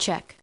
Check.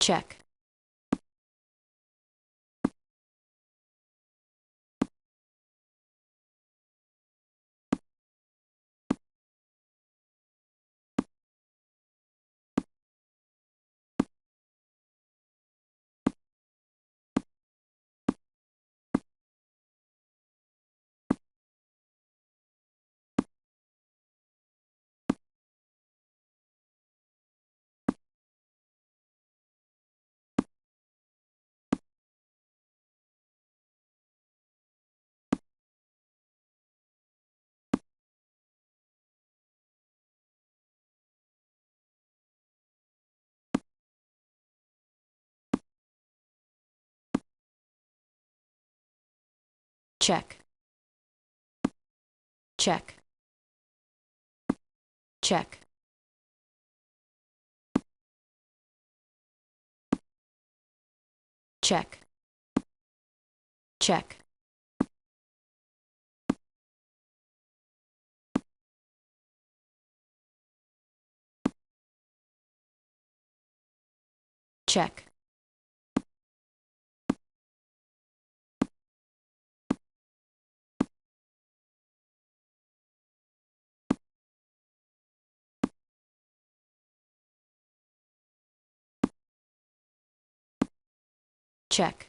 Check. Check. Check. Check. Check. Check. Check. Check.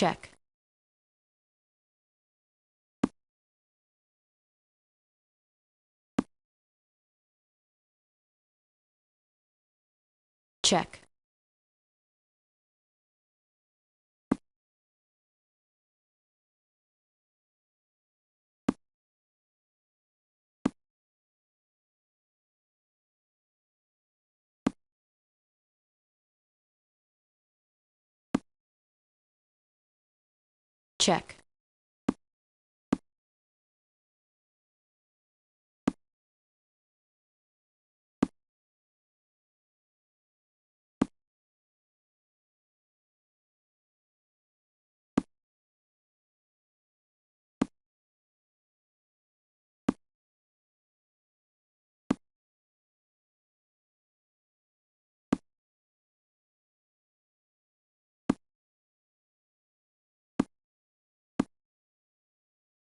Check. Check. Check.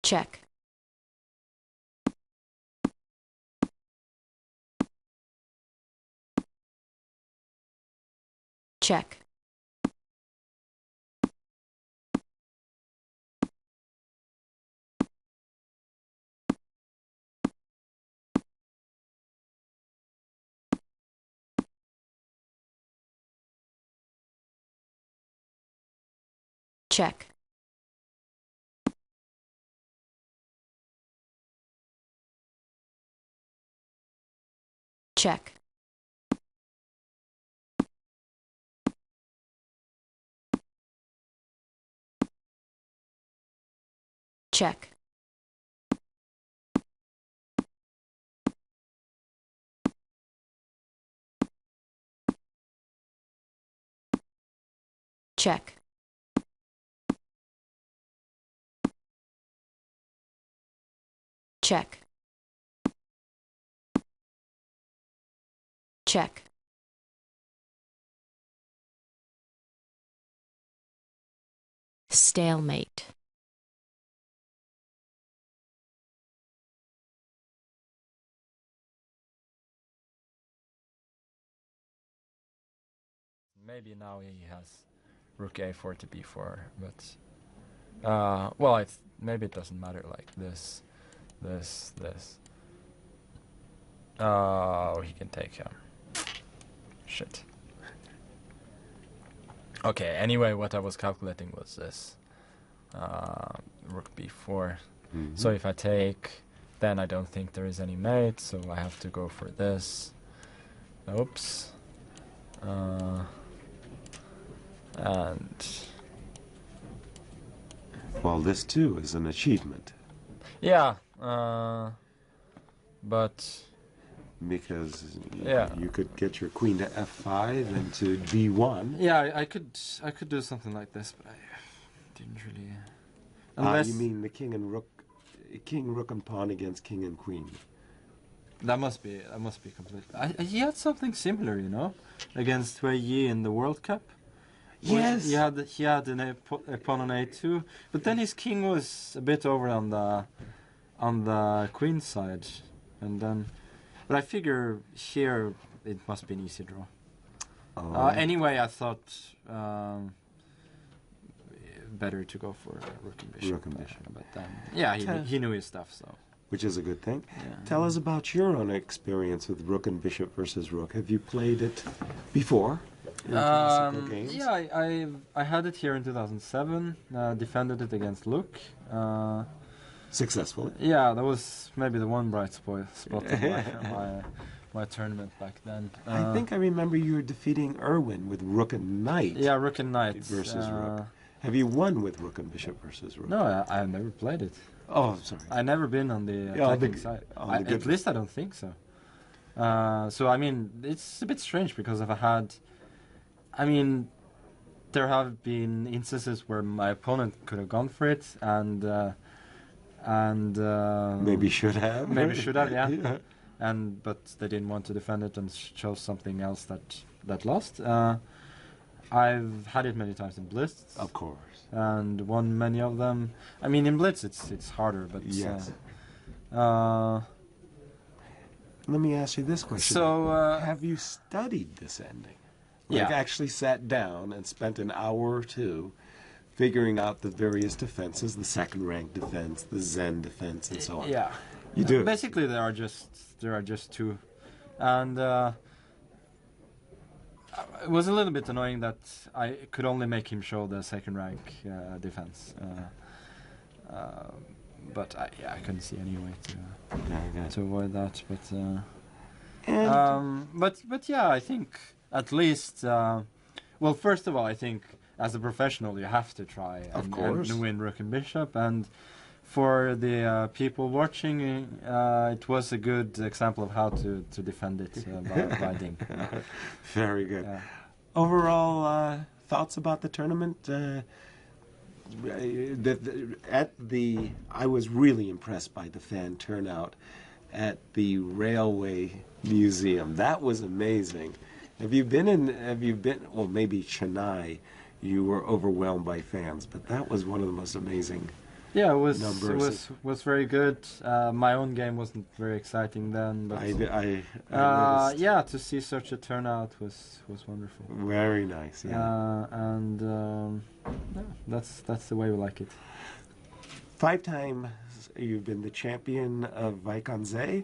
check, check, check, check, check, check, check, check, stalemate, Maybe now he has rook a4 to b4, but well, maybe it doesn't matter. Like this. Oh, he can take him. Shit. Okay. Anyway, what I was calculating was this. Rook b4. So if I take, then I don't think there is any mate, so I have to go for this. Oops. And well, this too is an achievement. yeah, but because yeah, you could get your queen to f5 and to d1. yeah, I could do something like this, but I didn't really. Unless you mean the king, rook, and pawn against king and queen? that must be completely. He had something similar, you know, against Wijk in the World Cup. Yes. He had a pawn on a2, but then his king was a bit over on the queen side, and then. But I figure here it must be an easy draw. Anyway, I thought better to go for rook and bishop. But then, yeah, he knew his stuff, so. Which is a good thing. Yeah. Tell us about your own experience with rook and bishop versus rook. Have you played it before? In classical games? Yeah, I had it here in 2007. Defended it against Luke. Successfully. Yeah, that was maybe the one bright spot in my tournament back then. I think I remember you were defeating Erwin with rook and knight. Yeah, rook and knight versus rook. Have you won with rook and bishop versus rook? No, I've never played it. Oh, sorry. I've never been on the attacking side. At least I don't think so. So, I mean, it's a bit strange because there have been instances where my opponent could have gone for it and maybe should have. Maybe should have, yeah. Yeah. But they didn't want to defend it and chose something else that lost. I've had it many times in Blitz. Of course. And won many of them. I mean, in Blitz it's harder, but yes. Let me ask you this question. So, have you studied this ending? Yeah. Actually sat down and spent an hour or two figuring out the various defenses, the second rank defense, the Zen defense, and so on. Yeah. You do. Basically, there are just two. And it was a little bit annoying that I could only make him show the second rank defense. But I couldn't see any way to avoid that. But yeah, I think at least. Well, first of all, I think as a professional, you have to try and win rook and bishop. And for the people watching, it was a good example of how to defend it by ding. Very good. Yeah. Overall thoughts about the tournament? I was really impressed by the fan turnout at the Railway Museum. That was amazing. Have you been, well, maybe Chennai, you were overwhelmed by fans, but that was one of the most amazing Yeah, it numbers. was very good. My own game wasn't very exciting then, but I noticed. yeah, to see such a turnout was wonderful. Very nice. Yeah. Yeah, that's the way we like it. 5 times you've been the champion of Wijk aan Zee,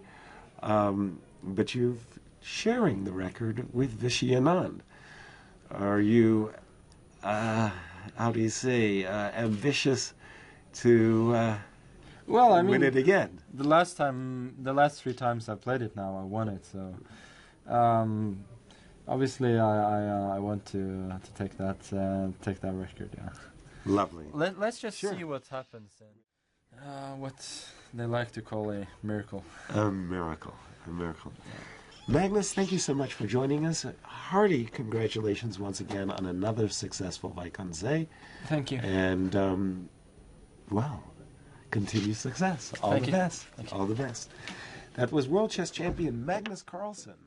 but you've sharing the record with Vishy Anand. Are you, how do you say, ambitious to well, I mean, win it again? The last 3 times I played it now, I won it. So obviously, I want to take that record. Yeah. Lovely. Let's just see what happens then. What they like to call a miracle. A miracle. A miracle. Magnus, thank you so much for joining us. Hearty congratulations once again on another successful Wijk aan Zee. Thank you. And, well, continued success. All the best. All the best. That was World Chess Champion Magnus Carlsen.